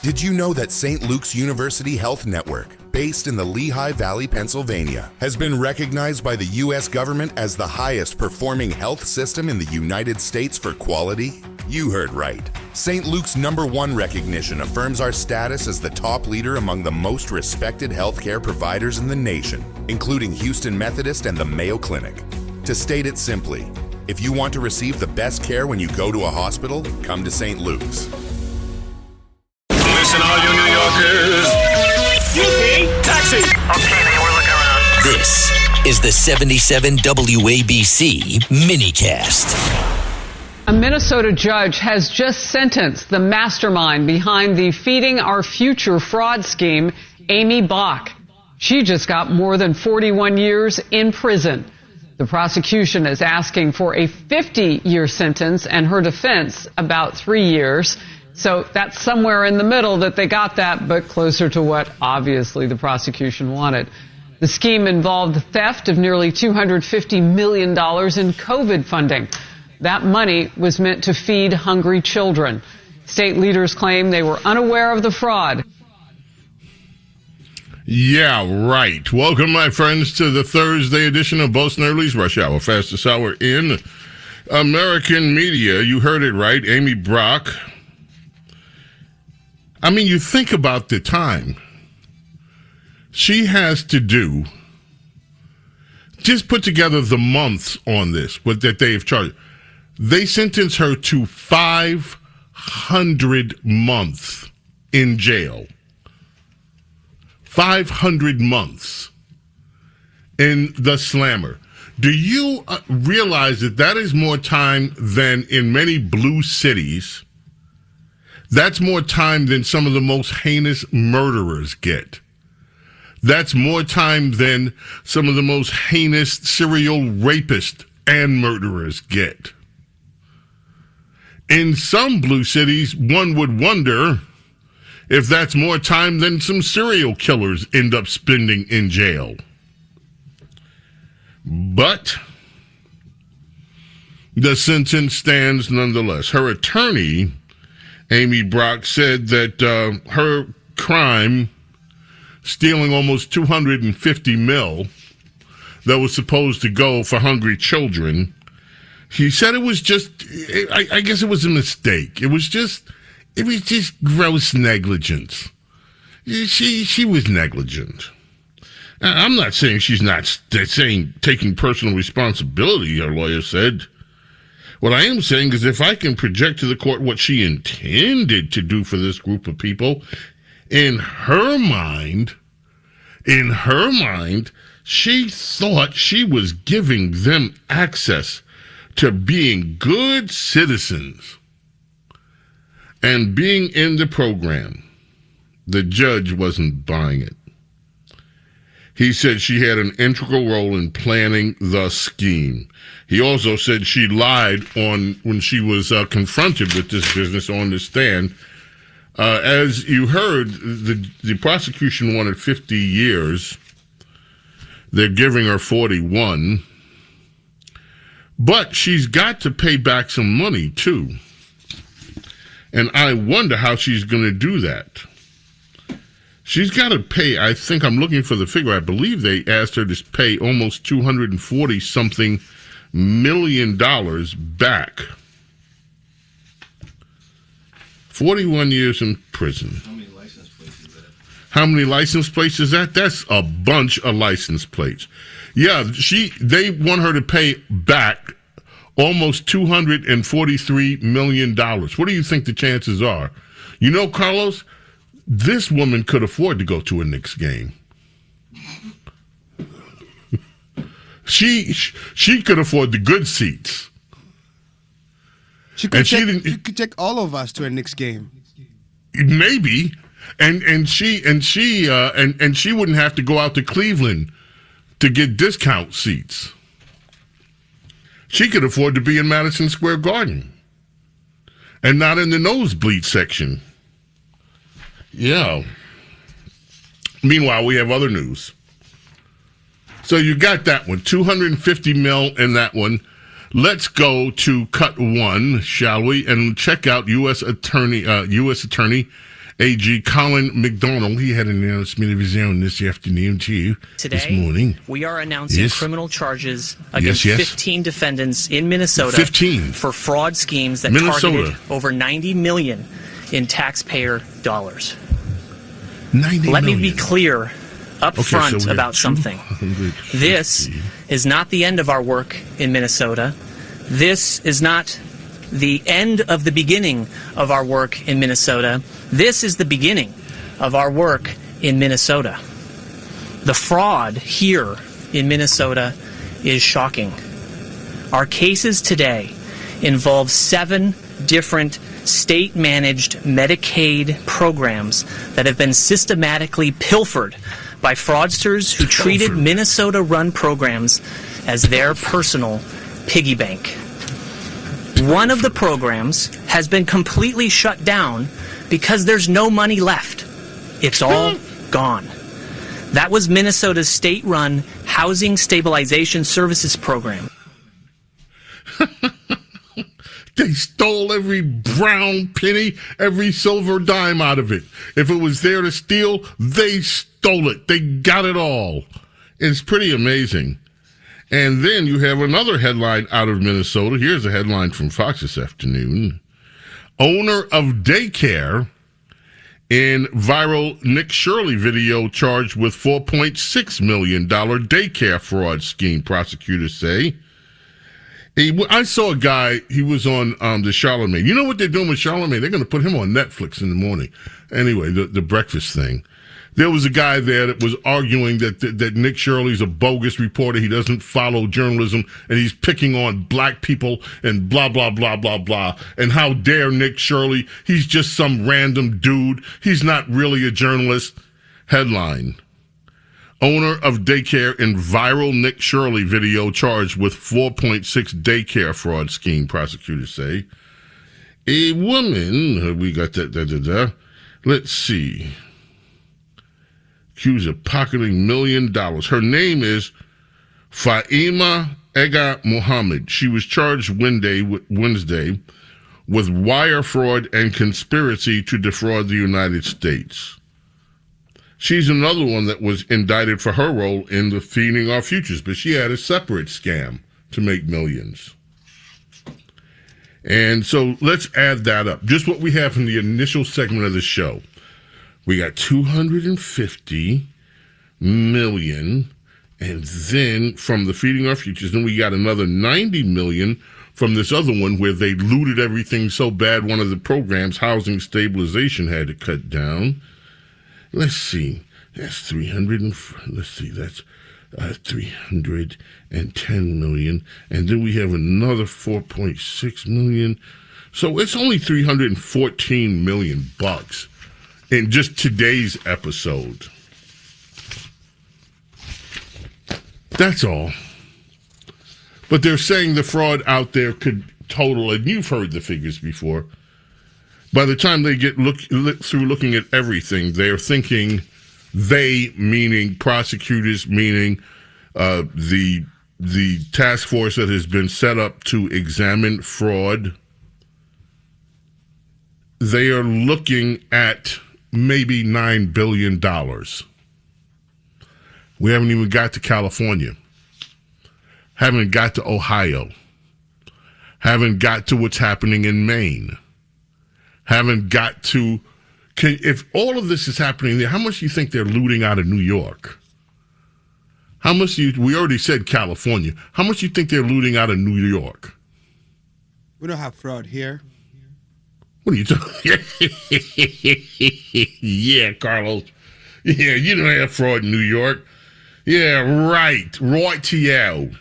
Did you know that St. Luke's University Health Network, based in the Lehigh Valley, Pennsylvania, has been recognized by the U.S. government as the highest performing health system in the United States for quality? You heard right. St. Luke's #1 recognition affirms our status as the top leader among the most respected healthcare providers in the nation, including Houston Methodist and the Mayo Clinic. To state it simply, if you want to receive the best care when you go to a hospital, come to St. Luke's. Listen, all you New Yorkers. Taxi! Okay, man, we're looking around. This is the 77 WABC minicast. A Minnesota judge has just sentenced the mastermind behind the Feeding Our Future fraud scheme, Amy Bach. She just got more than 41 years in prison. The prosecution is asking for a 50-year sentence and her defense about 3 years. So that's somewhere in the middle that they got that, but closer to what obviously the prosecution wanted. The scheme involved the theft of nearly $250 million in COVID funding. That money was meant to feed hungry children. State leaders claim they were unaware of the fraud. Yeah, right. Welcome, my friends, to the Thursday edition of Bo Snerdley's Rush Hour, fastest hour in American media. You heard it right, Amy Bach. I mean, you think about the time she has to do, just put together the months on this, that they've charged. They sentenced her to 500 months in jail. 500 months in the slammer. Do you realize that that is more time than in many blue cities? That's more time than some of the most heinous murderers get. That's more time than some of the most heinous serial rapists and murderers get. In some blue cities, one would wonder if that's more time than some serial killers end up spending in jail. But the sentence stands nonetheless. Her attorney, Amy Bach, said that her crime, stealing almost $250 million that was supposed to go for hungry children, he said it was just, I guess it was a mistake. It was just gross negligence. She was negligent. I'm not saying she's not taking personal responsibility, her lawyer said. What I am saying is if I can project to the court what she intended to do for this group of people, in her mind, she thought she was giving them access to being good citizens and being in the program. The judge wasn't buying it. He said she had an integral role in planning the scheme. He also said she lied when she was confronted with this business on the stand. As you heard, the prosecution wanted 50 years. They're giving her 41. But she's got to pay back some money, too. And I wonder how she's going to do that. She's got to pay, I think I'm looking for the figure, I believe they asked her to pay almost $240-something million back. 41 years in prison. How many license plates is that? How many license plates is that? That's a bunch of license plates. Yeah, they want her to pay back almost $243 million. What do you think the chances are? You know, Carlos, this woman could afford to go to a Knicks game. She could afford the good seats. She could take all of us to a Knicks game. Maybe, and she wouldn't have to go out to Cleveland to get discount seats. She could afford to be in Madison Square Garden and not in the nosebleed section. Yeah. Meanwhile, we have other news. So you got that one, $250 million in that one. Let's go to cut one, shall we, and check out U.S. Attorney AG Colin McDonald, he had an announcement of his own this afternoon, too. This morning. We are announcing criminal charges against 15 defendants in Minnesota 15. for fraud schemes that targeted over $90 million in taxpayer dollars. Let me be clear up front about something. This is not the end of our work in Minnesota. This is not the end of the beginning of our work in Minnesota. This is the beginning of our work in Minnesota. The fraud here in Minnesota is shocking. Our cases today involve 7 different state-managed Medicaid programs that have been systematically pilfered by fraudsters who treated Minnesota-run programs as their personal piggy bank. One of the programs has been completely shut down because there's no money left. It's all gone. That was Minnesota's state-run Housing Stabilization Services program. They stole every brown penny, every silver dime out of it. If it was there to steal, they stole it. They got it all. It's pretty amazing. And then you have another headline out of Minnesota. Here's a headline from Fox this afternoon. Owner of daycare in viral Nick Shirley video charged with $4.6 million daycare fraud scheme, prosecutors say. I saw a guy, he was on the Charlemagne. You know what they're doing with Charlemagne? They're going to put him on Netflix in the morning. Anyway, the breakfast thing. There was a guy there that was arguing that Nick Shirley's a bogus reporter. He doesn't follow journalism, and he's picking on black people and blah, blah, blah, blah, blah. And how dare Nick Shirley? He's just some random dude. He's not really a journalist. Headline. Owner of daycare in viral Nick Shirley video charged with 4.6 daycare fraud scheme, prosecutors say. A woman, we got that, let's see. Accused of pocketing $1 million. Her name is Faima Ega Mohammed. She was charged Wednesday with wire fraud and conspiracy to defraud the United States. She's another one that was indicted for her role in the Feeding Our Futures, but she had a separate scam to make millions. And so let's add that up. Just what we have in the initial segment of the show. We got $250 million, and then from the Feeding Our Futures, then we got another $90 million from this other one where they looted everything so bad one of the programs, Housing Stabilization, had to cut down. Let's see. That's 310 million, and then we have another 4.6 million. So it's only $314 million bucks in just today's episode. That's all. But they're saying the fraud out there could total, and you've heard the figures before. By the time they get through looking at everything, they're thinking they, meaning prosecutors, meaning the task force that has been set up to examine fraud, they are looking at maybe $9 billion. We haven't even got to California. Haven't got to Ohio. Haven't got to what's happening in Maine. Haven't got to... if all of this is happening there, how much do you think they're looting out of New York? How much do we already said California. How much do you think they're looting out of New York? We don't have fraud here. What are you talking? Yeah, Carlos. Yeah, you don't have fraud in New York. Yeah, right. Right to you.